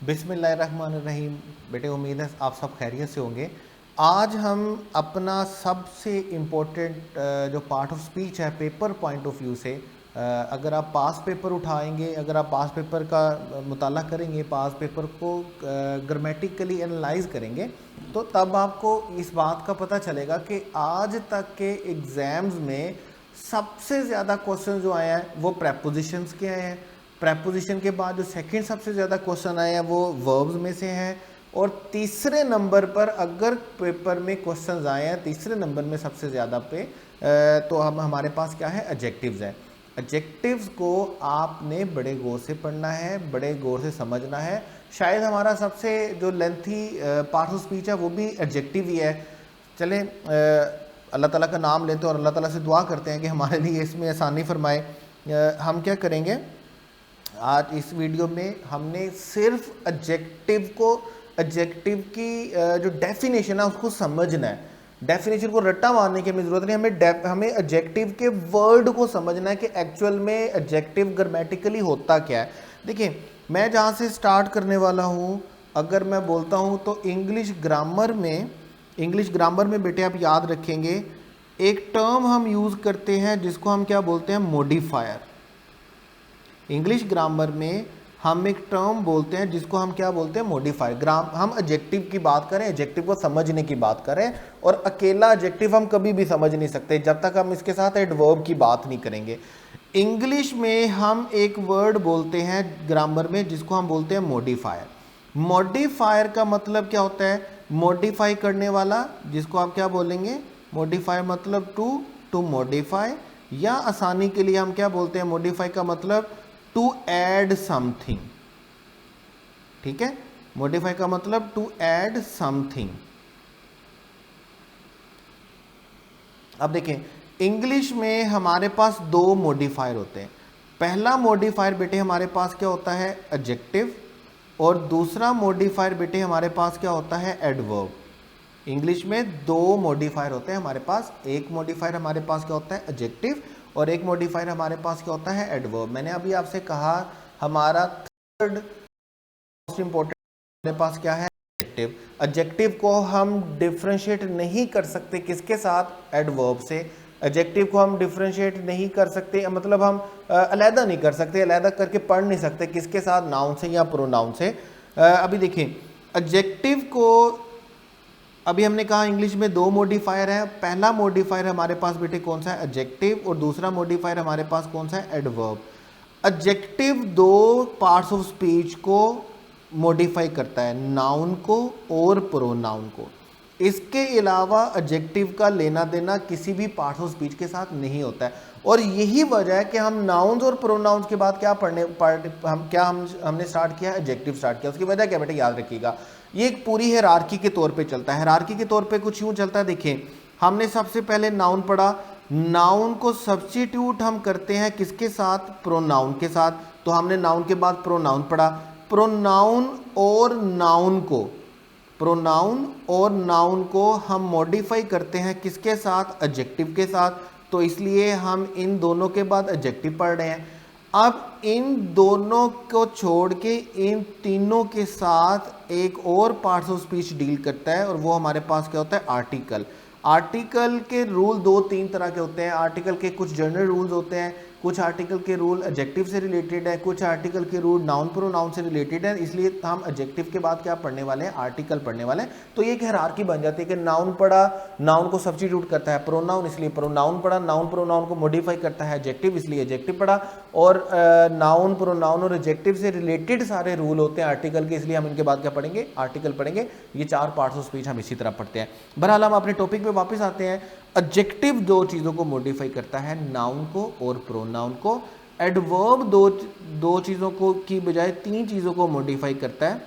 बिस्मिल्लाहिर्रहमानिर्रहीम। बेटे उम्मीद है आप सब खैरियत से होंगे। आज हम अपना सबसे इम्पोर्टेंट जो पार्ट ऑफ स्पीच है पेपर पॉइंट ऑफ व्यू से, अगर आप पास पेपर उठाएंगे, अगर आप पास पेपर का मुताला करेंगे, पास पेपर को ग्रामेटिकली एनालाइज करेंगे, तो तब आपको इस बात का पता चलेगा कि आज तक के एग्ज़ाम्स में सबसे ज़्यादा क्वेश्चन जो आए हैं वो प्रेपोजिशंस के आए हैं। प्रेपोजिशन के बाद जो सेकंड सबसे ज़्यादा क्वेश्चन आए हैं वो वर्ब्स में से हैं, और तीसरे नंबर पर अगर पेपर में क्वेश्चंस आए हैं तीसरे नंबर में सबसे ज़्यादा पे, तो हम हमारे पास क्या है, एडजेक्टिव्स है। एडजेक्टिव्स को आपने बड़े गौर से पढ़ना है, बड़े गौर से समझना है। शायद हमारा सबसे जो लेंथी पार्ट ऑफ स्पीच है वो भी एडजेक्टिव ही है। चलें अल्लाह ताला का नाम लेते हैं और अल्लाह ताला से दुआ करते हैं कि हमारे लिए इसमें आसानी फरमाए। हम क्या करेंगे आज इस वीडियो में, हमने सिर्फ एडजेक्टिव की जो डेफिनेशन है उसको समझना है। डेफिनेशन को रट्टा मारने की हमें ज़रूरत नहीं, हमें एडजेक्टिव के वर्ड को समझना है कि एक्चुअल में एडजेक्टिव ग्रामेटिकली होता क्या है। देखिए मैं जहाँ से स्टार्ट करने वाला हूँ, अगर मैं बोलता हूँ तो इंग्लिश ग्रामर में बेटे आप याद रखेंगे एक टर्म हम यूज़ करते हैं जिसको हम क्या बोलते हैं, मॉडिफायर। इंग्लिश ग्रामर में हम एक टर्म बोलते हैं जिसको हम क्या बोलते हैं, मॉडिफायर। हम एडजेक्टिव की बात करें, एडजेक्टिव को समझने की बात करें, और अकेला एडजेक्टिव हम कभी भी समझ नहीं सकते जब तक हम इसके साथ एडवर्ब की बात नहीं करेंगे। इंग्लिश में हम एक वर्ड बोलते हैं ग्रामर में जिसको हम बोलते हैं मॉडिफायर। मॉडिफायर का मतलब क्या होता है, मॉडिफाई करने वाला, जिसको आप क्या बोलेंगे, मॉडिफाई मतलब टू मॉडिफाई, या आसानी के लिए हम क्या बोलते हैं, मॉडिफाई का मतलब टू ऐड समथिंग। ठीक है, मॉडिफाई का मतलब टू ऐड समथिंग। अब देखें इंग्लिश में हमारे पास दो मॉडिफायर होते हैं। पहला मॉडिफायर बेटे हमारे पास क्या होता है, एडजेक्टिव, और दूसरा मॉडिफायर बेटे हमारे पास क्या होता है, एडवर्ब। इंग्लिश में दो मॉडिफायर होते हैं हमारे पास, एक मॉडिफायर हमारे पास क्या होता है, एडजेक्टिव, और एक मॉडिफायर हमारे पास क्या होता है, एडवर्ब। मैंने अभी आपसे कहा हमारा थर्ड मोस्ट इंपॉर्टेंट हमारे पास क्या है, एडजेक्टिव। एडजेक्टिव को हम डिफ्रेंशिएट नहीं कर सकते किसके साथ, एडवर्ब से। एडजेक्टिव को हम डिफ्रेंशिएट नहीं कर सकते, मतलब हम अलहदा नहीं कर सकते, अलहदा करके पढ़ नहीं सकते किसके साथ, नाउन से या प्रोनाउन से। अभी देखिए एडजेक्टिव को अभी हमने कहा इंग्लिश में दो मॉडिफायर है। पहला मॉडिफायर हमारे पास बेटे कौन सा है, एडजेक्टिव, और दूसरा मॉडिफायर हमारे पास कौन सा है, एडवर्ब। एडजेक्टिव दो पार्ट्स ऑफ स्पीच को मॉडिफाई करता है, नाउन को और प्रोनाउन को। इसके अलावा एडजेक्टिव का लेना देना किसी भी पार्ट ऑफ स्पीच के साथ नहीं होता है, और यही वजह है कि हम नाउन्स और प्रोनाउंस के बाद क्या हमने स्टार्ट किया, एडजेक्टिव स्टार्ट किया। उसकी वजह क्या बेटे याद रखिएगा, ये एक पूरी हायरार्की के तौर पे चलता है। हायरार्की के तौर पे कुछ यूँ चलता है, देखिए हमने सबसे पहले नाउन पढ़ा, नाउन को सब्स्टिट्यूट हम करते हैं किसके साथ, प्रोनाउन के साथ, तो हमने नाउन के बाद प्रोनाउन पढ़ा। प्रोनाउन और नाउन को हम मॉडिफाई करते हैं किसके साथ, एडजेक्टिव के साथ, तो इसलिए हम इन दोनों के बाद एडजेक्टिव पढ़ रहे हैं। अब इन दोनों को छोड़ के इन तीनों के साथ एक और पार्ट्स ऑफ स्पीच डील करता है, और वो हमारे पास क्या होता है, आर्टिकल। आर्टिकल के रूल दो तीन तरह के होते हैं। आर्टिकल के कुछ जनरल रूल्स होते हैं, कुछ आर्टिकल के रूल एडजेक्टिव से रिलेटेड है, कुछ आर्टिकल के रूल नाउन प्रोनाउन से रिलेटेड है, इसलिए हम एडजेक्टिव के बाद क्या पढ़ने वाले हैं, आर्टिकल पढ़ने वाले हैं। तो ये एक हायरार्की बन जाती है कि नाउन पढ़ा, नाउन को सब्स्टिट्यूट करता है प्रोनाउन, इसलिए प्रोनाउन पढ़ा, नाउन प्रोनाउन को मॉडिफाई करता है एडजेक्टिव, इसलिए एडजेक्टिव पढ़ा, और नाउन प्रोनाउन और एडजेक्टिव से रिलेटेड सारे रूल होते हैं आर्टिकल के, इसलिए हम इनके बाद क्या पढ़ेंगे, आर्टिकल पढ़ेंगे। ये चार पार्ट्स ऑफ स्पीच हम इसी तरह पढ़ते हैं। बहरहाल हम अपने टॉपिक पे वापस आते हैं। एडजेक्टिव दो चीज़ों को मॉडिफाई करता है, नाउन को और प्रोनाउन को। एडवर्ब दो चीज़ों को की बजाय तीन चीज़ों को मॉडिफाई करता है।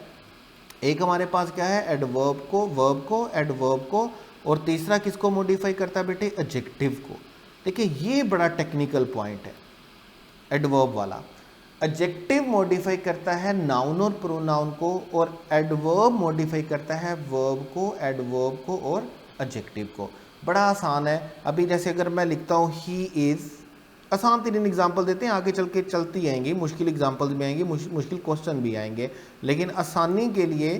एक हमारे पास क्या है, एडवर्ब को, वर्ब को, एडवर्ब को, और तीसरा किसको मॉडिफाई करता है बेटे, एडजेक्टिव को। देखिए ये बड़ा टेक्निकल पॉइंट है एडवर्ब वाला। एडजेक्टिव मॉडिफाई करता है नाउन और प्रोनाउन को, और एडवर्ब मॉडिफाई करता है वर्ब को, एडवर्ब को और एडजेक्टिव को। बड़ा आसान है। अभी जैसे अगर मैं लिखता हूँ ही इज़, आसान तरीन एग्जाम्पल देते हैं, आगे चल के चलती आएंगी, मुश्किल एग्जाम्पल्स भी आएंगे, मुश्किल क्वेश्चन भी आएंगे, लेकिन आसानी के लिए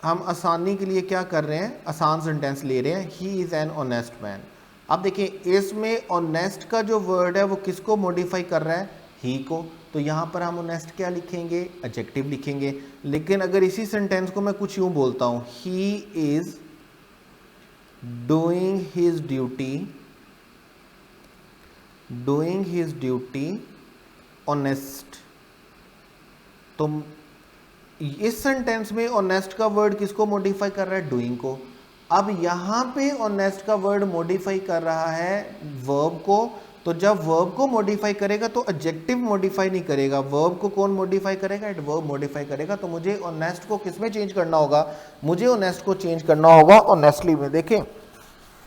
हम आसानी के लिए क्या कर रहे हैं, आसान सेंटेंस ले रहे हैं। He is an honest man. अब देखिए इसमें ऑनेस्ट का जो वर्ड है वो किसको मॉडिफाई कर रहा है, ही को, तो यहाँ पर हम ऑनेस्ट क्या लिखेंगे, एडजेक्टिव लिखेंगे। लेकिन अगर इसी सेंटेंस को मैं कुछ यूँ बोलता हूँ, he is doing his duty honest, तो इस सेंटेंस में ऑनेस्ट का वर्ड किसको मॉडिफाई कर रहा है, डूइंग को। अब यहाँ पे ऑनेस्ट का वर्ड मॉडिफाई कर रहा है वर्ब को, तो जब वर्ब को मॉडिफाई करेगा तो एडजेक्टिव मॉडिफाई नहीं करेगा, वर्ब को कौन मॉडिफाई करेगा, एडवर्ब मॉडिफाई करेगा। तो मुझे ऑनेस्ट को किस में चेंज करना होगा, मुझे ऑनेस्ट को चेंज करना होगा ऑनेस्टली में। देखें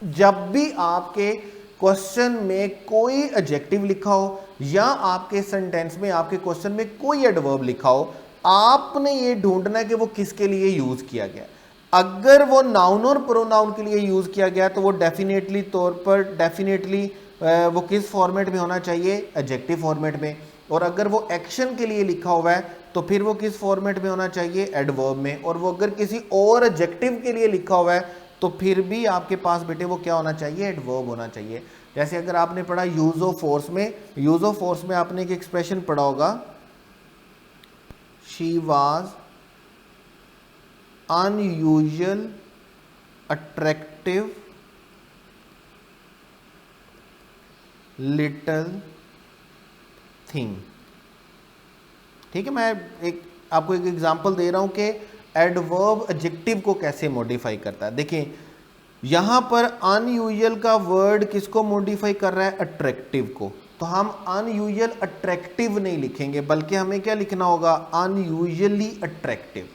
जब भी आपके क्वेश्चन में कोई एडजेक्टिव लिखा हो या आपके सेंटेंस में, आपके क्वेश्चन में कोई एडवर्ब लिखा हो, आपने ये ढूंढना है कि वो किसके लिए यूज किया गया। अगर वो नाउन और प्रोनाउन के लिए यूज किया गया तो वो डेफिनेटली तौर पर वो किस फॉर्मेट में होना चाहिए, एडजेक्टिव फॉर्मेट में। और अगर वो एक्शन के लिए लिखा हुआ है तो फिर वो किस फॉर्मेट में होना चाहिए, एडवर्ब में। और वो अगर किसी और एडजेक्टिव के लिए लिखा हुआ है तो फिर भी आपके पास बेटे वो क्या होना चाहिए, एडवर्ब होना चाहिए। जैसे अगर आपने पढ़ा यूज ऑफ फोर्स में, यूज ऑफ फोर्स में आपने एक एक्सप्रेशन पढ़ा होगा, she was unusual attractive little thing. ठीक है, मैं आपको एक एग्जांपल दे रहा हूं कि एडवर्ब एडजेक्टिव को कैसे मॉडिफाई करता है। देखिए यहां पर अनयूजुअल का वर्ड किसको मॉडिफाई कर रहा है, अट्रैक्टिव को। तो हम अनयूजुअल अट्रैक्टिव नहीं लिखेंगे, बल्कि हमें क्या लिखना होगा, अनयूजुअली अट्रैक्टिव।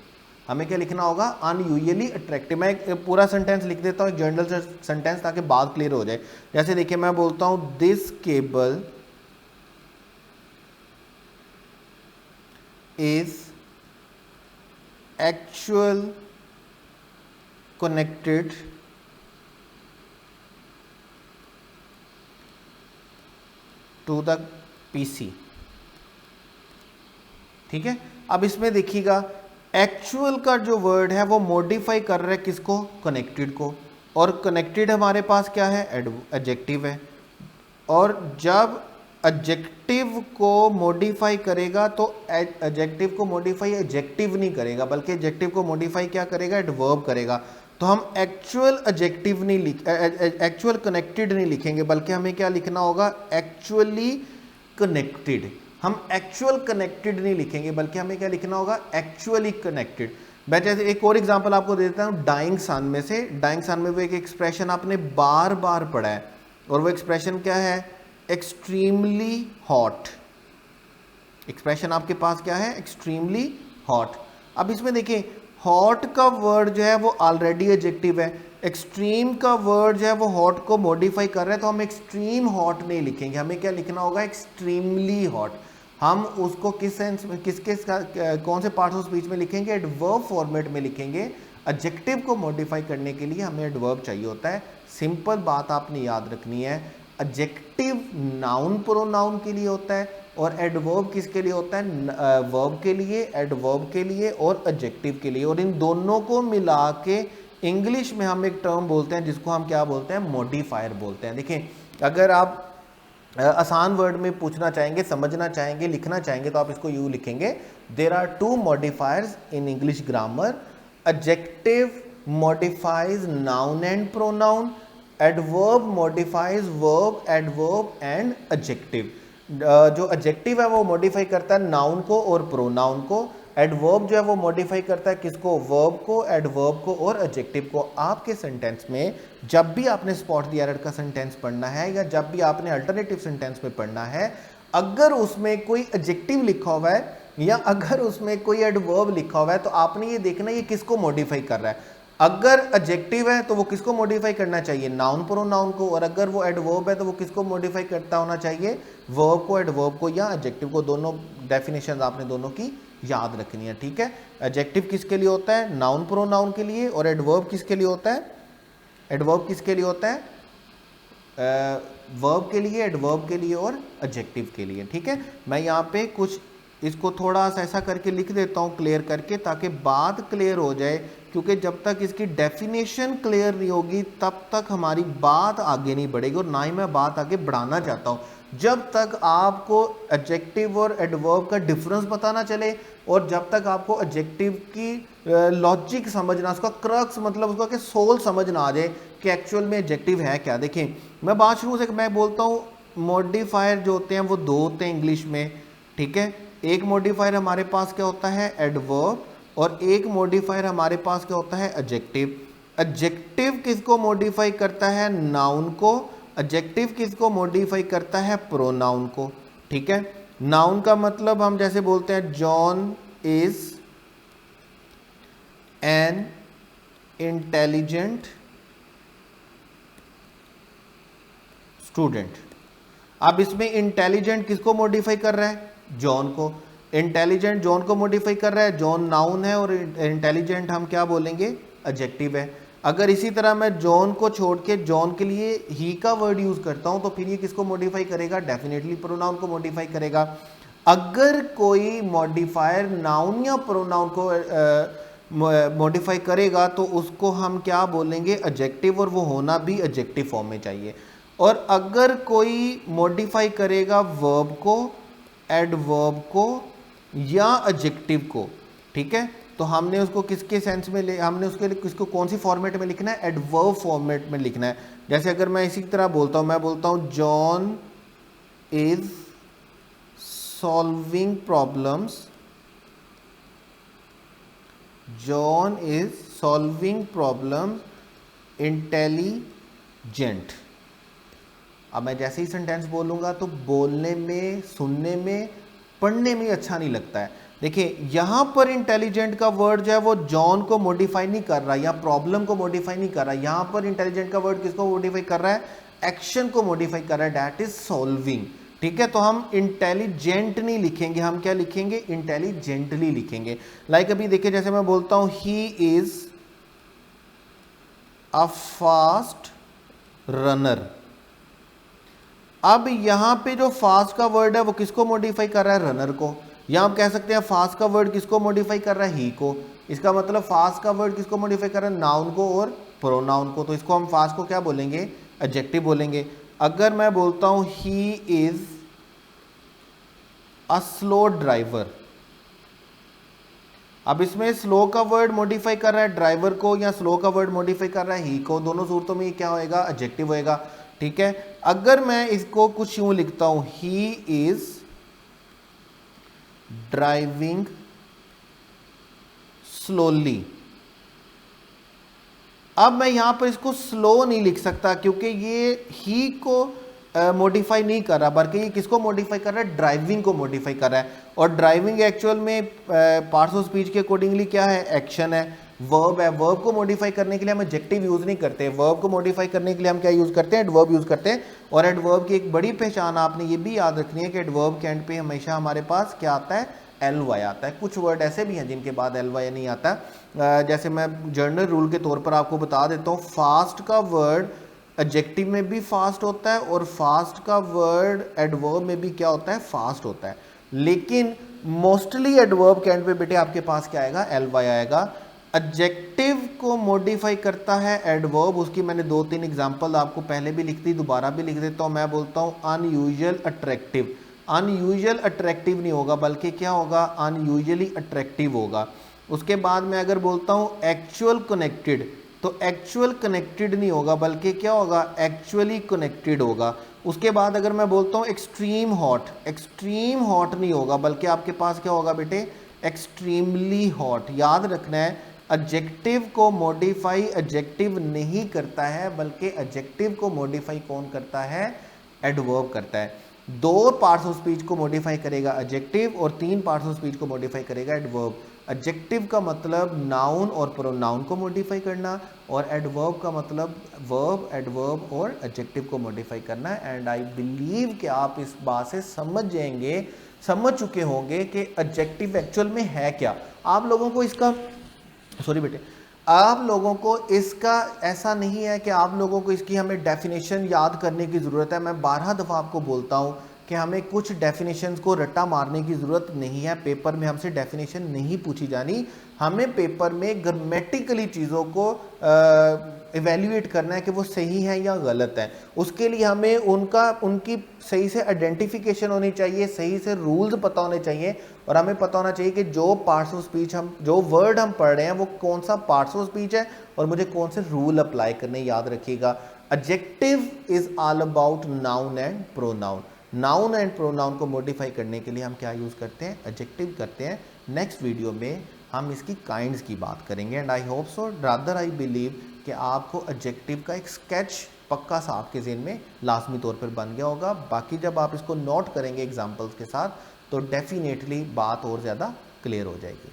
हमें क्या लिखना होगा, अनयूजुअली अट्रैक्टिव। मैं एक पूरा सेंटेंस लिख देता हूं, एक जनरल सेंटेंस, ताकि बात क्लियर हो जाए। जैसे देखिए मैं बोलता हूं this cable is actual connected to the PC. ठीक है, अब इसमें देखिएगा एक्चुअल का जो वर्ड है वो मॉडिफाई कर रहा है किसको, कनेक्टेड को। और कनेक्टेड हमारे पास क्या है, एडजेक्टिव है। और जब एडजेक्टिव को मॉडिफाई करेगा तो एडजेक्टिव को मॉडिफाई एडजेक्टिव नहीं करेगा, बल्कि एडजेक्टिव को मॉडिफाई क्या करेगा, एडवर्ब करेगा। तो हम एक्चुअल एडजेक्टिव नहीं एक्चुअल कनेक्टेड नहीं लिखेंगे, बल्कि हमें क्या लिखना होगा, एक्चुअली कनेक्टेड। हम एक्चुअल कनेक्टेड नहीं लिखेंगे, बल्कि हमें क्या लिखना होगा, एक्चुअली कनेक्टेड। मैं जैसे एक और एग्जांपल आपको दे देता हूँ डाइंग सन में से। डाइंग सन में वो एक एक्सप्रेशन आपने बार बार पढ़ा है, और वो एक्सप्रेशन क्या है, एक्सट्रीमली हॉट। एक्सप्रेशन आपके पास क्या है, एक्सट्रीमली हॉट। अब इसमें देखिए हॉट का वर्ड जो है वो ऑलरेडी एडजेक्टिव है, एक्सट्रीम का वर्ड जो है वो हॉट को मॉडिफाई कर रहा है, तो हम एक्सट्रीम हॉट नहीं लिखेंगे, हमें क्या लिखना होगा, एक्सट्रीमली हॉट। हम उसको किस सेंस में, कौन से पार्ट्स ऑफ स्पीच में लिखेंगे, एडवर्ब फॉर्मेट में लिखेंगे। एडजेक्टिव को मॉडिफाई करने के लिए हमें एडवर्ब चाहिए होता है। सिंपल बात आपने याद रखनी है, एडजेक्टिव नाउन प्रोनाउन के लिए होता है, और एडवर्ब किसके लिए होता है, वर्ब के लिए, एडवर्ब के लिए और एडजेक्टिव के लिए। और इन दोनों को मिला के इंग्लिश में हम एक टर्म बोलते हैं जिसको हम क्या बोलते हैं, मॉडिफायर बोलते हैं। देखिए अगर आप आसान वर्ड में पूछना चाहेंगे, समझना चाहेंगे, लिखना चाहेंगे, तो आप इसको यूँ लिखेंगे, there are two modifiers in English grammar, adjective modifies noun and pronoun, adverb modifies verb, adverb and adjective. जो एडजेक्टिव है वो मॉडिफाई करता है नाउन को और प्रोनाउन को, एडवर्ब जो है वो मॉडिफाई करता है किसको, वर्ब को, एडवर्ब को और एडजेक्टिव को। आपके सेंटेंस में जब भी आपने स्पॉट द एरर का सेंटेंस पढ़ना है, या जब भी आपने अल्टरनेटिव सेंटेंस में पढ़ना है, अगर उसमें कोई एडजेक्टिव लिखा हुआ है या अगर उसमें कोई एडवर्ब लिखा हुआ है, तो आपने ये देखना ये किसको मॉडिफाई कर रहा है। अगर एडजेक्टिव है तो वो किसको मॉडिफाई करना चाहिए, नाउन प्रोनाउन को, और अगर वो एडवर्ब है तो वो किसको मॉडिफाई करता होना चाहिए, वर्ब को, एडवर्ब को या एडजेक्टिव को। दोनों डेफिनेशन आपने दोनों की याद रखनी है। ठीक है, एडजेक्टिव किसके लिए होता है, नाउन प्रोनाउन के लिए, और एडवर्ब किसके लिए होता है, एडवर्ब किसके लिए होता है, वर्ब के लिए, एडवर्ब के लिए और एडजेक्टिव के लिए। ठीक है, मैं यहाँ पे कुछ इसको थोड़ा सा ऐसा करके लिख देता हूँ क्लियर करके, ताकि बात क्लियर हो जाए, क्योंकि जब तक इसकी डेफिनेशन क्लियर नहीं होगी तब तक हमारी बात आगे नहीं बढ़ेगी, और ना ही मैं बात आगे बढ़ाना चाहता हूँ। जब तक आपको एडजेक्टिव और एडवर्ब का डिफरेंस पता ना चले, और जब तक आपको एडजेक्टिव की लॉजिक समझना, उसका क्रक्स मतलब उसका कि सोल समझ ना आ जाए कि एक्चुअल में एडजेक्टिव है क्या। देखिए मैं बात शुरू से मैं बोलता हूँ मॉडिफायर जो होते हैं वो दो होते हैं इंग्लिश में। ठीक है, एक मॉडिफायर हमारे पास क्या होता है, एडवर्ब, और एक मॉडिफायर हमारे पास क्या होता है, एडजेक्टिव। एडजेक्टिव किसको मॉडिफाई करता है, नाउन को। एडजेक्टिव किसको मॉडिफाई करता है, प्रोनाउन को। ठीक है, नाउन का मतलब हम जैसे बोलते हैं John is an intelligent student. अब इसमें इंटेलिजेंट किसको मॉडिफाई कर रहा है, जॉन को। इंटेलिजेंट जॉन को मॉडिफाई कर रहा है, जॉन नाउन है और इंटेलिजेंट हम क्या बोलेंगे, एडजेक्टिव है। अगर इसी तरह मैं जॉन को छोड़ के जॉन के लिए ही का वर्ड यूज करता हूं तो फिर ये किसको मॉडिफाई करेगा, डेफिनेटली प्रोनाउन को मॉडिफाई करेगा। अगर कोई मॉडिफायर नाउन या प्रोनाउन को मॉडिफाई करेगा तो उसको हम क्या बोलेंगे, एडजेक्टिव, और वो होना भी एडजेक्टिव फॉर्म में चाहिए। और अगर कोई मॉडिफाई करेगा वर्ब को, एडवर्ब को या एडजेक्टिव को, ठीक है, तो हमने उसको किसके सेंस में हमने उसके लिए किसको कौन सी फॉर्मेट में लिखना है, एडवर्ब फॉर्मेट में लिखना है। जैसे अगर मैं इसी तरह बोलता हूं, मैं बोलता हूं John is solving problems, John is solving problems intelligent. अब मैं जैसे ही सेंटेंस बोलूंगा तो बोलने में, सुनने में, पढ़ने में अच्छा नहीं लगता है। देखिए यहां पर इंटेलिजेंट का वर्ड जो है वो जॉन को मॉडिफाई नहीं कर रहा या प्रॉब्लम को मॉडिफाई नहीं कर रहा। यहां पर इंटेलिजेंट का वर्ड किसको मॉडिफाई कर रहा है, एक्शन को मॉडिफाई कर रहा है, दैट इज सॉल्विंग। ठीक है, तो हम इंटेलिजेंट नहीं लिखेंगे, हम क्या लिखेंगे, इंटेलिजेंटली लिखेंगे। लाइक अभी देखिए जैसे मैं बोलता हूं he is a fast runner. अब यहां पे जो फास्ट का वर्ड है वो किसको मॉडिफाई कर रहा है, रनर को। या हम कह सकते हैं फास्ट का वर्ड किसको मॉडिफाई कर रहा है, ही को। इसका मतलब फास्ट का वर्ड किसको मॉडिफाई कर रहा है, नाउन को और प्रोनाउन को। तो इसको हम फास्ट को क्या बोलेंगे, एडजेक्टिव बोलेंगे। अगर मैं बोलता हूं he is a slow driver, अब इसमें स्लो का वर्ड मॉडिफाई कर रहा है ड्राइवर को या स्लो का वर्ड मॉडिफाई कर रहा है ही को। दोनों सूरतों में क्या होएगा, एडजेक्टिव होएगा। ठीक है, अगर मैं इसको कुछ यूं लिखता हूं, ही इज ड्राइविंग स्लोली। अब मैं यहां पर इसको स्लो नहीं लिख सकता क्योंकि ये ही को मॉडिफाई नहीं कर रहा, बल्कि ये किसको मॉडिफाई कर रहा है, ड्राइविंग को मॉडिफाई कर रहा है। और ड्राइविंग एक्चुअल में पार्ट्स ऑफ स्पीच के अकॉर्डिंगली क्या है, एक्शन है, वर्ब है। वर्ब को मॉडिफाई करने के लिए हम एडजेक्टिव यूज नहीं करते, वर्ब को मॉडिफाई करने के लिए हम क्या यूज करते हैं, एडवर्ब यूज करते हैं। और एडवर्ब की एक बड़ी पहचान आपने ये भी याद रखनी है कि एडवर्ब के एंड पे हमेशा हमारे पास क्या आता है, एल वाई आता है। कुछ वर्ड ऐसे भी हैं जिनके बाद एल वाई नहीं आता। जैसे मैं जनरल रूल के तौर पर आपको बता देता हूँ, फास्ट का वर्ड एडजेक्टिव में भी फास्ट होता है और फास्ट का वर्ड एडवर्ब में भी क्या होता है, फास्ट होता है। लेकिन मोस्टली एडवर्ब के एंड पे बेटे आपके पास क्या आएगा, एल वाई आएगा। एडजेक्टिव को मॉडिफाई करता है एडवर्ब, उसकी मैंने 2-3 एग्जांपल आपको पहले भी लिख दी, दोबारा भी लिख देता हूँ। मैं बोलता हूँ अनयूजुअल अट्रैक्टिव। अनयूजुअल अट्रैक्टिव नहीं होगा बल्कि क्या होगा, अनयूजुअली अट्रैक्टिव होगा। उसके बाद मैं अगर बोलता हूँ एक्चुअल कनेक्टेड, तो एक्चुअल कनेक्टेड नहीं होगा बल्कि क्या होगा, एक्चुअली कनेक्टेड होगा। उसके बाद अगर मैं बोलता हूँ एक्सट्रीम हॉट, एक्सट्रीम हॉट नहीं होगा बल्कि आपके पास क्या होगा बेटे, एक्सट्रीमली हॉट। याद रखना है एडजेक्टिव को मॉडिफाई एडजेक्टिव नहीं करता है बल्कि एडजेक्टिव को मॉडिफाई कौन करता है, एडवर्ब करता है। 2 पार्ट्स ऑफ स्पीच को मॉडिफाई करेगा एडजेक्टिव और 3 पार्ट्स ऑफ स्पीच को मॉडिफाई करेगा एडवर्ब। एडजेक्टिव का मतलब नाउन और प्रोनाउन को मॉडिफाई करना, और एडवर्ब का मतलब वर्ब, एडवर्ब और एडजेक्टिव को मॉडिफाई करना। एंड आई बिलीव कि आप इस बात से समझ चुके होंगे कि एडजेक्टिव एक्चुअल में है क्या। आप लोगों को इसका, सॉरी बेटे, आप लोगों को इसका ऐसा नहीं है कि आप लोगों को इसकी हमें डेफिनेशन याद करने की ज़रूरत है। मैं 12 दफ़ा आपको बोलता हूँ कि हमें कुछ डेफिनेशंस को रट्टा मारने की ज़रूरत नहीं है। पेपर में हमसे डेफिनेशन नहीं पूछी जानी, हमें पेपर में ग्रामेटिकली चीज़ों को इवेल्युएट करना है कि वो सही है या गलत है। उसके लिए हमें उनकी सही से आइडेंटिफिकेशन होनी चाहिए, सही से रूल्स पता होने चाहिए, और हमें पता होना चाहिए कि जो पार्ट्स ऑफ स्पीच जो वर्ड हम पढ़ रहे हैं वो कौन सा पार्ट्स ऑफ स्पीच है और मुझे कौन से रूल अप्लाई करने, याद रखिएगा। Adjective is all about noun and pronoun. Noun and pronoun को मॉडिफाई करने के लिए हम क्या यूज़ करते हैं? एडजेक्टिव करते हैं। नेक्स्ट वीडियो में हम इसकी काइंड्स की बात करेंगे and I hope so, rather I believe कि आपको एडजेक्टिव का एक स्केच पक्का सा आपके ज़हन में लाजमी तौर पर बन गया होगा। बाकी जब आप इसको नोट करेंगे एग्जाम्पल्स के साथ तो डेफिनेटली बात और ज़्यादा क्लियर हो जाएगी।